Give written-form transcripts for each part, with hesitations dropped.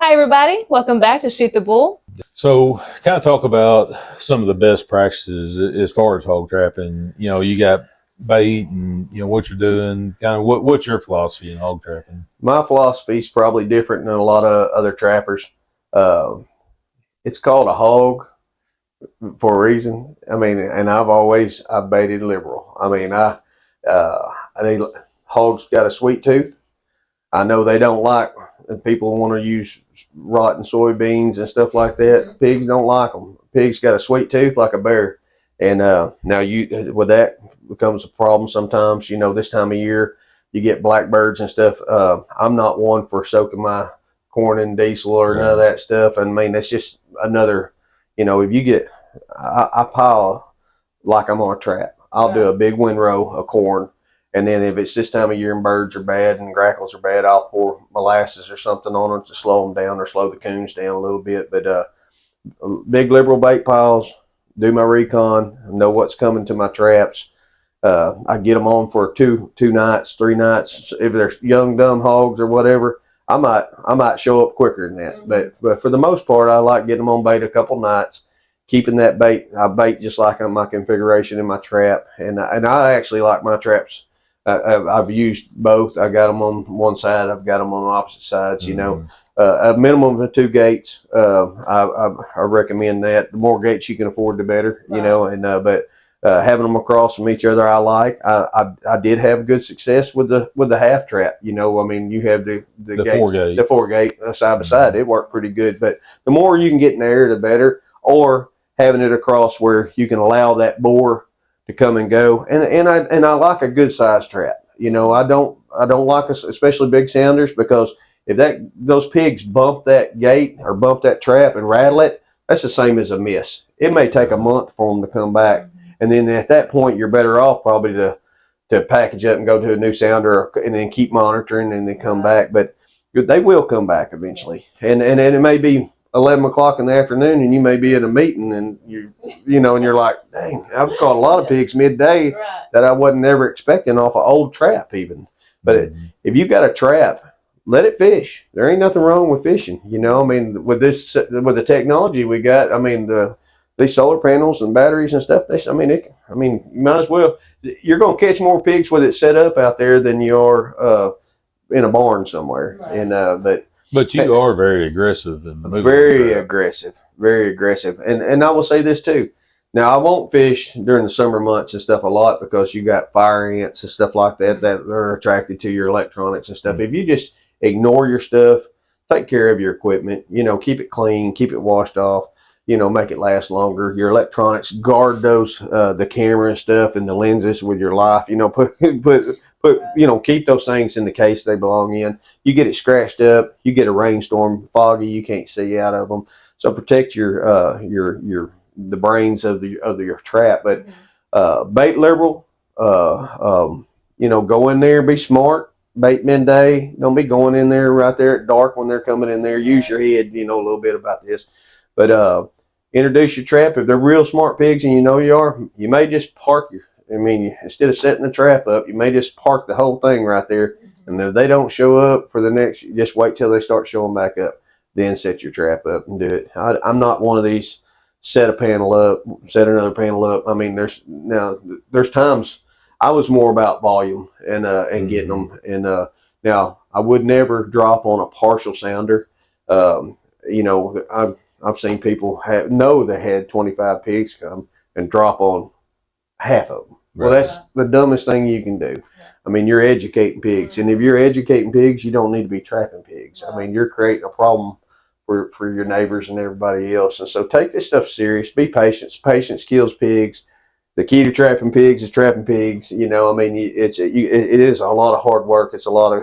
Hi, everybody. Welcome back to Shoot the Bull. So, kind of talk about some of the best practices as far as hog trapping. You got bait, and what you're doing. Kind of what's your philosophy in hog trapping? My philosophy is probably different than a lot of other trappers. Uh, it's called a hog for a reason. I mean, and I've baited liberal. Uh, they hogs got a sweet tooth. I know they don't like, and people want to use rotten soybeans and stuff like that. Pigs don't like them. Pigs got a sweet tooth like a bear, and now you with that becomes a problem sometimes. This time of year you get blackbirds and stuff. I'm not one for soaking my corn in diesel or none of Right. that stuff. And I mean, that's just another. If you get, I pile like I'm on a trap. I'll do a big windrow of corn, and then if it's this time of year and birds are bad and grackles are bad, I'll pour molasses or something on them to slow them down or slow the coons down a little bit. But big liberal bait piles, do my recon, know what's coming to my traps. I get them on for two nights, 3 nights. If they're young dumb hogs or whatever, I might show up quicker than that. But for the most part, I like getting them on bait a couple nights, keeping that bait. I bait just like on my configuration in my trap, and I actually like my traps. I've used both. I got them on one side. I've got them on opposite sides. Mm-hmm. A minimum of two gates. I recommend that. The more gates you can afford, the better. And but having them across from each other, I like. I did have good success with the half trap. I mean, you have the The four gates, the gate. four gate side by Mm-hmm. side. It worked pretty good. But the more you can get in there, the better. Or having it across where you can allow that boar to come and go. And I like a good size trap. I don't like especially big sounders, because if those pigs bump that gate or bump that trap and rattle it, that's the same as a miss. It may take a Right. month for them to come back, and then at that point you're better off probably to package up and go to a new sounder, and then keep monitoring and then come back. But they will come back eventually, and it may be 11 o'clock in the afternoon, and you may be at a meeting, and and you're like, dang, I've caught a lot of pigs midday that I wasn't ever expecting off an old trap even. But Mm-hmm. if you got a trap, let it fish. There ain't nothing wrong with fishing. I mean, with the technology we got, I mean these solar panels and batteries and stuff. You might as well. You're going to catch more pigs with it set up out there than you are in a barn somewhere. Right. And but But you are very aggressive in moving the very trap. aggressive, very aggressive. And I will say this too. Now I won't fish during the summer months and stuff a lot, because you got fire ants and stuff like that are attracted to your electronics and stuff. Mm-hmm. If you just ignore your stuff, take care of your equipment, keep it clean, keep it washed off, make it last longer. Your electronics, guard those the camera and stuff and the lenses with your life. Keep those things in the case they belong in. You get it scratched up, you get a rainstorm, foggy, you can't see out of them. So protect your the brains of your trap. But bait liberal, go in there, be smart. Bait midday. Don't be going in there right there at dark when they're coming in there. Use your head, a little bit about this. But introduce your trap. If they're real smart pigs, and you are, you may just park your. I mean, instead of setting the trap up, you may just park the whole thing right there. And if they don't show up for the next, just wait till they start showing back up. Then set your trap up and do it. I'm not one of these set a panel up, set another panel up. I mean, there's times I was more about volume and getting Mm-hmm. them. And now I would never drop on a partial sounder. I've seen people know they had 25 pigs come and drop on half of them. Well, Right. that's the dumbest thing you can do. I mean, you're educating pigs, and if you're educating pigs, you don't need to be trapping pigs. I mean, you're creating a problem for your neighbors and everybody else. And so take this stuff serious. Be patient. Patience kills pigs. The key to trapping pigs is trapping pigs. I mean, it is a lot of hard work. It's a lot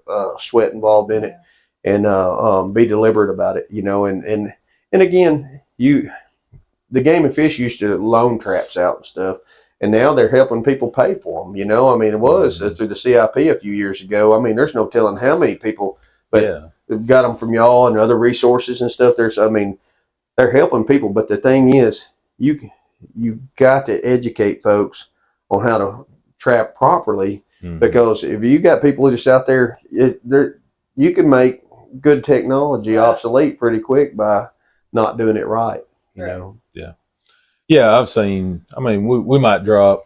of sweat involved in it, and be deliberate about it. And again, the Game and Fish used to loan traps out and stuff, and now they're helping people pay for them. I mean, it was Mm-hmm. through the CIP a few years ago. I mean, there's no telling how many people, but Yeah. they've got them from y'all and other resources and stuff. I mean, they're helping people, but the thing is, you got to educate folks on how to trap properly, Mm-hmm. because if you got people just out there, you can make good technology Right. obsolete pretty quick by not doing it right. You Right. know. Yeah, I've seen. I mean, we might drop.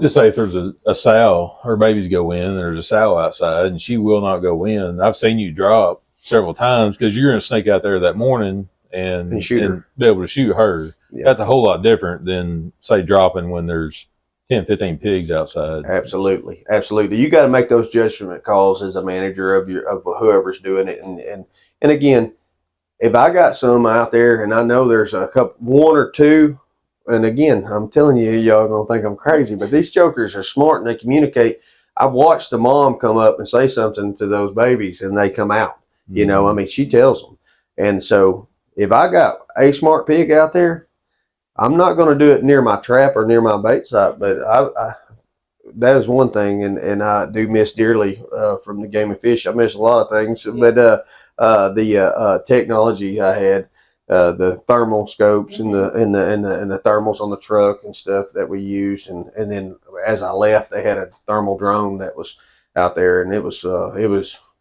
Just say if there's a sow, her babies go in, and there's a sow outside, and she will not go in. I've seen you drop several times because you're going to snake out there that morning And shoot her. be able to shoot her. Yeah. That's a whole lot different than say dropping when there's 10, 15 pigs outside. Absolutely, absolutely. You got to make those judgment calls as a manager of whoever's doing it, and again, if I got some out there and I know there's a couple, one or two, and again, I'm telling you, y'all gonna think I'm crazy, but these jokers are smart and they communicate. I've watched the mom come up and say something to those babies, and they come out. You know, I mean, she tells them, and so if I got a smart pig out there, I'm not going to do it near my trap or near my bait site, but that is one thing, and I do miss dearly from the game of fish. I miss a lot of things, but the technology I had, the thermal scopes and the thermals on the truck and stuff that we used, and then as I left, they had a thermal drone that was out there, and it was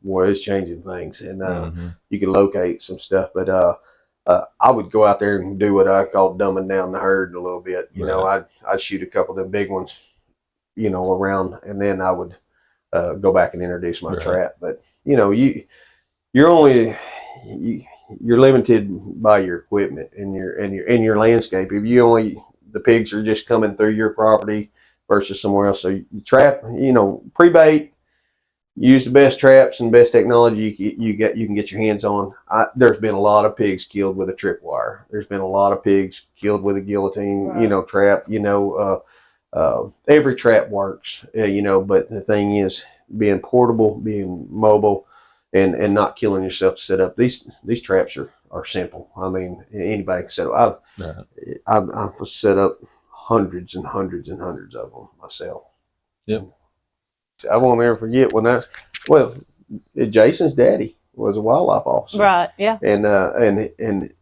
boy, it's changing things, and you can locate some stuff, but I would go out there and do what I call dumbing down the herd a little bit. You know, I'd shoot a couple of them big ones, you know, around, and then I would go back and introduce my trap. But you know, you're limited by your equipment and your landscape. If the pigs are just coming through your property versus somewhere else, so you trap, you know, pre-bait. Use the best traps and best technology you can get your hands on. There's been a lot of pigs killed with a tripwire. There's been a lot of pigs killed with a guillotine, you know, trap. You know, every trap works. You know, but the thing is, being portable, being mobile, and not killing yourself to set up. These traps are simple. I mean, anybody can set up. I've set up hundreds and hundreds and hundreds of them myself. Yep. I won't ever forget when Jason's daddy was a wildlife officer. Right. Yeah. And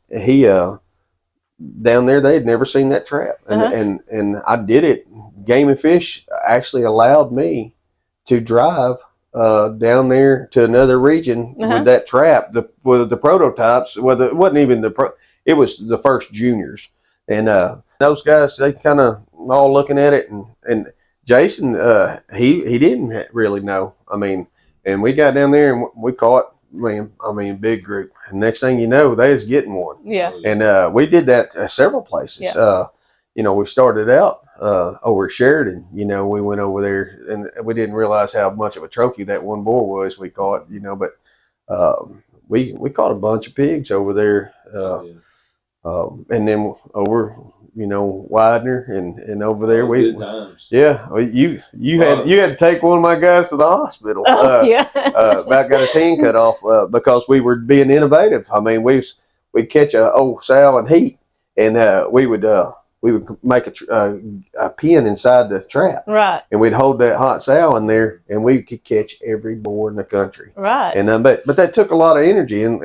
he down there they had never seen that trap. And I did it. Game and Fish actually allowed me to drive down there to another region with that trap, with the prototypes. Well, it wasn't even it was the first juniors. And those guys, they kind of all looking at it, and Jason, he didn't really know. I mean, and we got down there and we caught, big group. And next thing you know, they was getting one. Yeah. And we did that several places. Yeah. You know, we started out over at Sheridan. You know, we went over there and we didn't realize how much of a trophy that one boar was we caught. You know, but we caught a bunch of pigs over there. And then over, you know, Widener and over there you had to take one of my guys to the hospital. About got his hand cut off because we were being innovative. I mean, we'd catch a old sow in heat, and we would make a pin inside the trap, right? And we'd hold that hot sow in there, and we could catch every boar in the country, right? And but that took a lot of energy and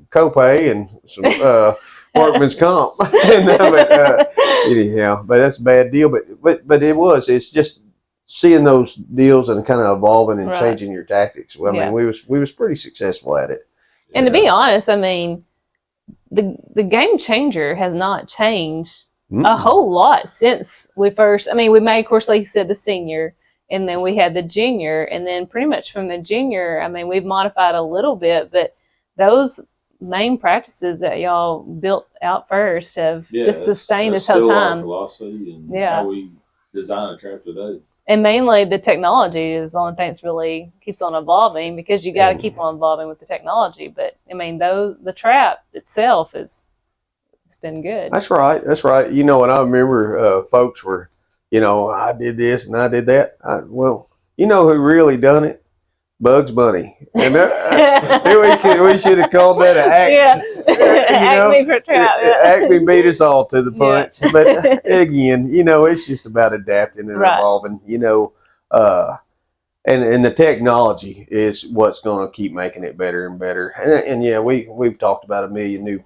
copay and some. Workman's comp, but that's a bad deal. But it's just seeing those deals and kind of evolving and changing your tactics. Well, I mean, we was pretty successful at it. And to be honest, I mean, the game changer has not changed a whole lot since we first. I mean, we made, of course, like you said, the senior, and then we had the junior, and then pretty much from the junior, I mean, we've modified a little bit, but those main practices that y'all built out first have just sustained this whole time. Our philosophy and how we design a trap today. And mainly the technology is the only thing that's really keeps on evolving, because you got to keep on evolving with the technology. But I mean, the trap itself it's been good. That's right. That's right. You know, and I remember folks were, you know, I did this and I did that. Well, you know who really done it? Bugs Bunny. And we should have called that an act. Acme for trap. Acme beat us all to the punch. But again, you know, it's just about adapting and evolving, you know. And the technology is what's going to keep making it better and better. And we've talked about a million new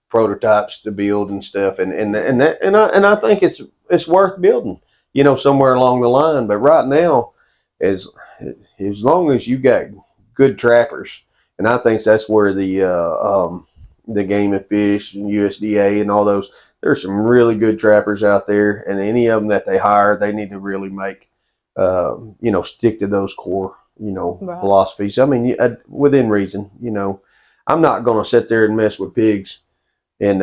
prototypes to build and stuff. And I think it's worth building, you know, somewhere along the line. But right now, as long as you got good trappers And I think that's where the Game and Fish and USDA and all those, there's some really good trappers out there, and any of them that they hire, they need to really make, stick to those core, Right. philosophies. I mean, within reason, I'm not going to sit there and mess with pigs and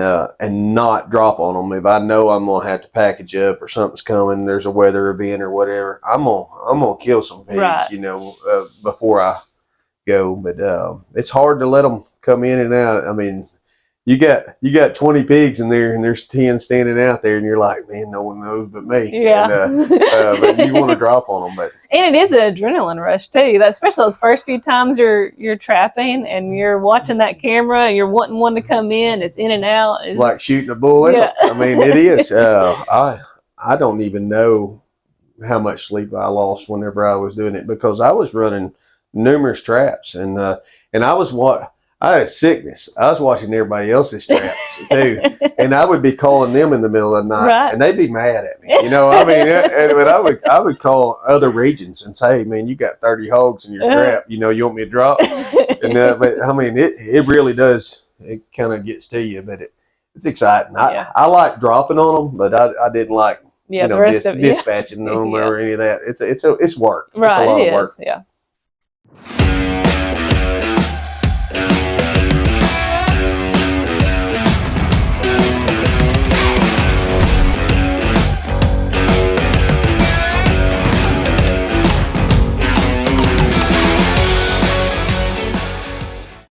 not drop on them. If I know I'm going to have to package up or something's coming, there's a weather event or whatever, I'm going to kill some pigs, Right. before I go. But it's hard to let them come in and out. I mean, you got 20 pigs in there, and there's 10 standing out there, and you're like, man, no one knows but me. Yeah. And, but you want to drop on them, but and it is an adrenaline rush too. Especially those first few times you're trapping and you're watching that camera and you're wanting one to come in. It's in and out. It's like shooting a bull. Yeah. I mean, it is. I don't even know how much sleep I lost whenever I was doing it, because I was running numerous traps, and I had a sickness. I was watching everybody else's traps too, and I would be calling them in the middle of the night, Right. and they'd be mad at me. I mean, but I would call other regions and say, "Hey, man, you got 30 hogs in your trap. You want me to drop?" And but I mean, it really does. It kind of gets to you, but it's exciting. Yeah. I like dropping on them, but I didn't like the rest of dispatching them or any of that. It's work. Right. It's a lot it of work. is. Yeah.